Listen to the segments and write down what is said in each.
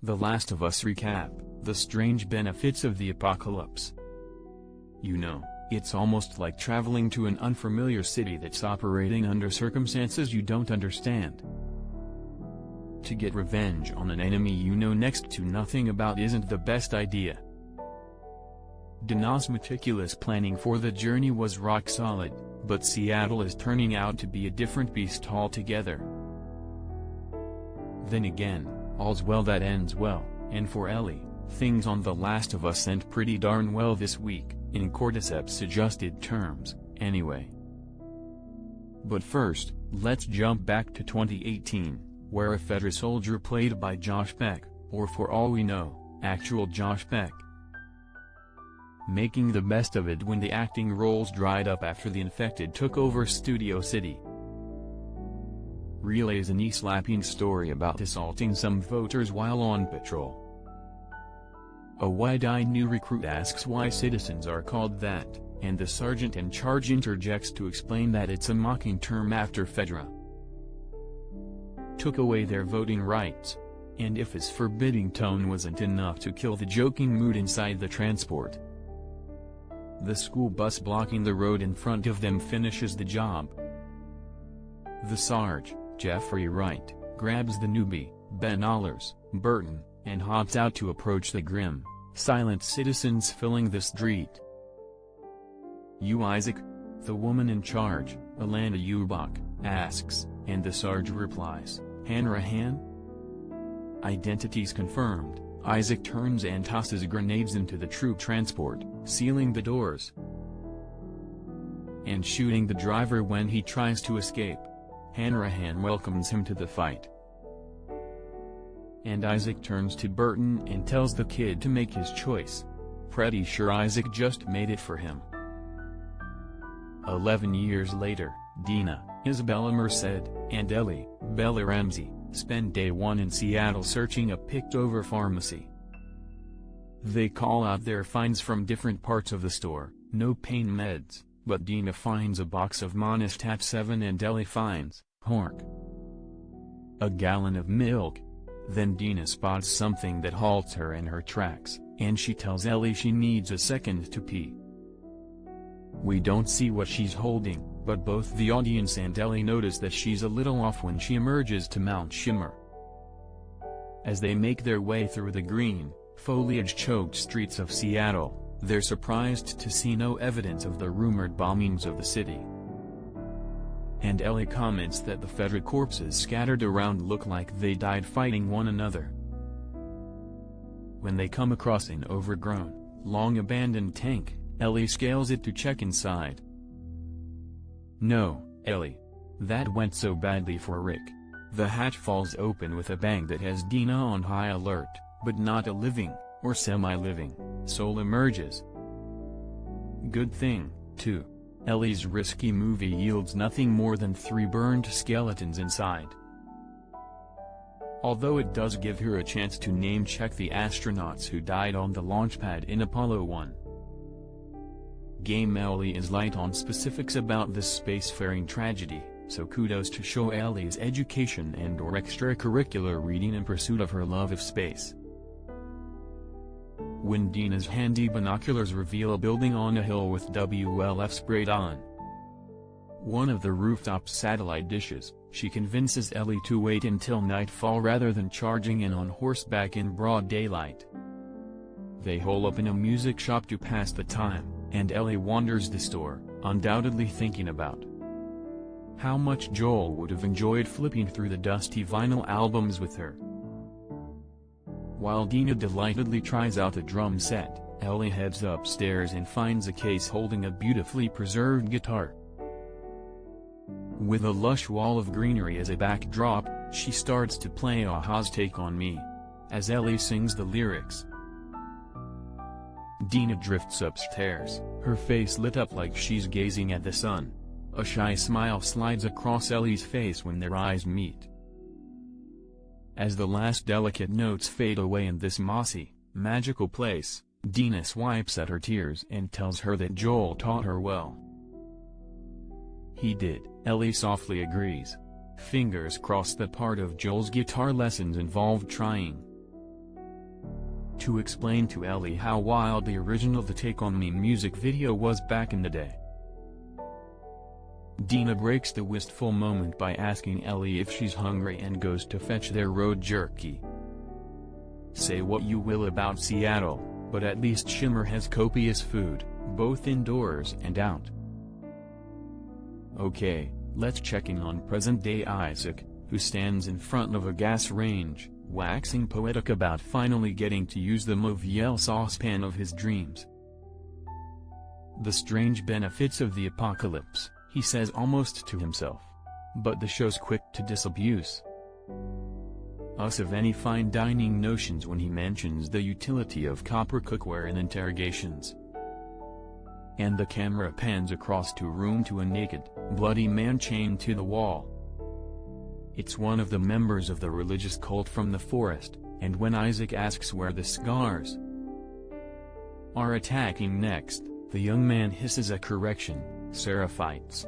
The Last of Us Recap: The Strange Benefits of the Apocalypse. You know, it's almost like traveling to an unfamiliar city that's operating under circumstances you don't understand. To get revenge on an enemy you know next to nothing about isn't the best idea. Dina's meticulous planning for the journey was rock solid, but Seattle is turning out to be a different beast altogether. Then again, all's well that ends well, and for Ellie, things on The Last of Us end pretty darn well this week, in Cordyceps adjusted terms, anyway. But first, let's jump back to 2018, where a Fedra soldier played by Josh Peck, or for all we know, actual Josh Peck, making the best of it when the acting roles dried up after the infected took over Studio City, relays a knee-slapping story about assaulting some voters while on patrol. A wide-eyed new recruit asks why citizens are called that, and the sergeant in charge interjects to explain that it's a mocking term after Fedra took away their voting rights. And if his forbidding tone wasn't enough to kill the joking mood inside the transport, the school bus blocking the road in front of them finishes the job. The Sarge, Jeffrey Wright, grabs the newbie, Ben Allers, Burton, and hops out to approach the grim, silent citizens filling the street. "You Isaac?" the woman in charge, Alana Ubach, asks, and the Sarge replies, "Hanrahan?" Identities confirmed, Isaac turns and tosses grenades into the troop transport, sealing the doors and shooting the driver when he tries to escape. Hanrahan welcomes him to the fight, and Isaac turns to Burton and tells the kid to make his choice. Pretty sure Isaac just made it for him. 11 years later, Dina, Isabella Merced, and Ellie, Bella Ramsey, spend day one in Seattle searching a picked-over pharmacy. They call out their finds from different parts of the store, no pain meds, but Dina finds a box of Monistat 7 and Ellie finds, Hork, a gallon of milk. Then Dina spots something that halts her in her tracks, and she tells Ellie she needs a second to pee. We don't see what she's holding, but both the audience and Ellie notice that she's a little off when she emerges to Mount Shimmer. As they make their way through the green, foliage-choked streets of Seattle, they're surprised to see no evidence of the rumored bombings of the city. And Ellie comments that the Fedra corpses scattered around look like they died fighting one another. When they come across an overgrown, long-abandoned tank, Ellie scales it to check inside. "No, Ellie. That went so badly for Rick." The hatch falls open with a bang that has Dina on high alert, but not a living, or semi-living, soul emerges. Good thing, too. Ellie's risky movie yields nothing more than 3 burned skeletons inside. Although it does give her a chance to name-check the astronauts who died on the launch pad in Apollo 1. Game Ellie is light on specifics about this spacefaring tragedy, so kudos to show Ellie's education and/or extracurricular reading in pursuit of her love of space. When Dina's handy binoculars reveal a building on a hill with WLF sprayed on one of the rooftop satellite dishes, she convinces Ellie to wait until nightfall rather than charging in on horseback in broad daylight. They hole up in a music shop to pass the time, and Ellie wanders the store, undoubtedly thinking about how much Joel would have enjoyed flipping through the dusty vinyl albums with her. While Dina delightedly tries out a drum set, Ellie heads upstairs and finds a case holding a beautifully preserved guitar. With a lush wall of greenery as a backdrop, she starts to play a-ha's Take on Me, as Ellie sings the lyrics. Dina drifts upstairs, her face lit up like she's gazing at the sun. A shy smile slides across Ellie's face when their eyes meet. As the last delicate notes fade away in this mossy, magical place, Dina swipes at her tears and tells her that Joel taught her well. He did, Ellie softly agrees. Fingers crossed that part of Joel's guitar lessons involved trying to explain to Ellie how wild the original The Take On Me music video was back in the day. Dina breaks the wistful moment by asking Ellie if she's hungry and goes to fetch their road jerky. Say what you will about Seattle, but at least Shimmer has copious food, both indoors and out. Okay, let's check in on present-day Isaac, who stands in front of a gas range, waxing poetic about finally getting to use the Mauviel saucepan of his dreams. The strange benefits of the apocalypse, he says almost to himself. But the show's quick to disabuse us of any fine dining notions when he mentions the utility of copper cookware in interrogations. And the camera pans across to a naked, bloody man chained to the wall. It's one of the members of the religious cult from the forest, and when Isaac asks where the scars are attacking next, the young man hisses a correction: Seraphites.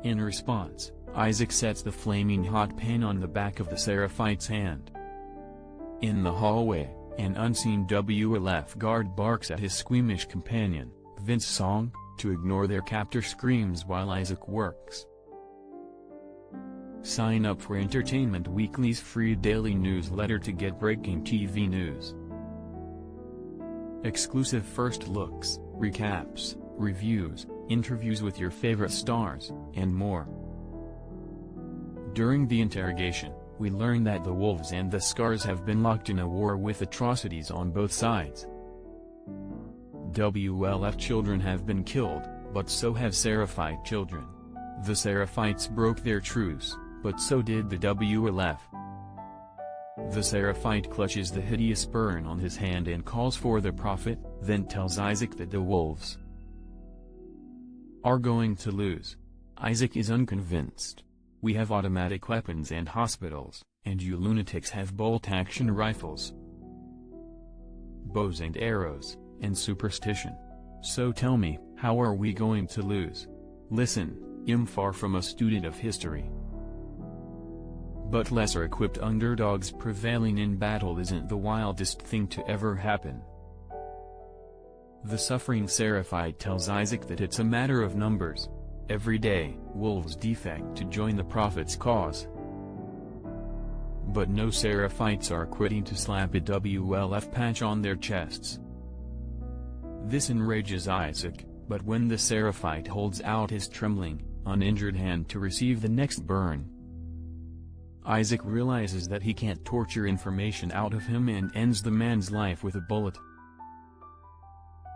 In response, Isaac sets the flaming hot pan on the back of the Seraphite's hand. In the hallway, an unseen WLF guard barks at his squeamish companion, Vince Song, to ignore their captor screams while Isaac works. Sign up for Entertainment Weekly's free daily newsletter to get breaking TV news. Exclusive first looks, recaps, reviews, interviews with your favorite stars, and more. During the interrogation, we learn that the Wolves and the Scars have been locked in a war with atrocities on both sides. WLF children have been killed, but so have Seraphite children. The Seraphites broke their truce, but so did the WLF. The Seraphite clutches the hideous burn on his hand and calls for the Prophet, then tells Isaac that the Wolves are going to lose. Isaac is unconvinced. We have automatic weapons and hospitals, and you lunatics have bolt-action rifles, bows and arrows, and superstition. So tell me, how are we going to lose? Listen, I'm far from a student of history, but lesser-equipped underdogs prevailing in battle isn't the wildest thing to ever happen. The suffering Seraphite tells Isaac that it's a matter of numbers. Every day, wolves defect to join the Prophet's cause. But no Seraphites are quitting to slap a WLF patch on their chests. This enrages Isaac, but when the Seraphite holds out his trembling, uninjured hand to receive the next burn, Isaac realizes that he can't torture information out of him and ends the man's life with a bullet.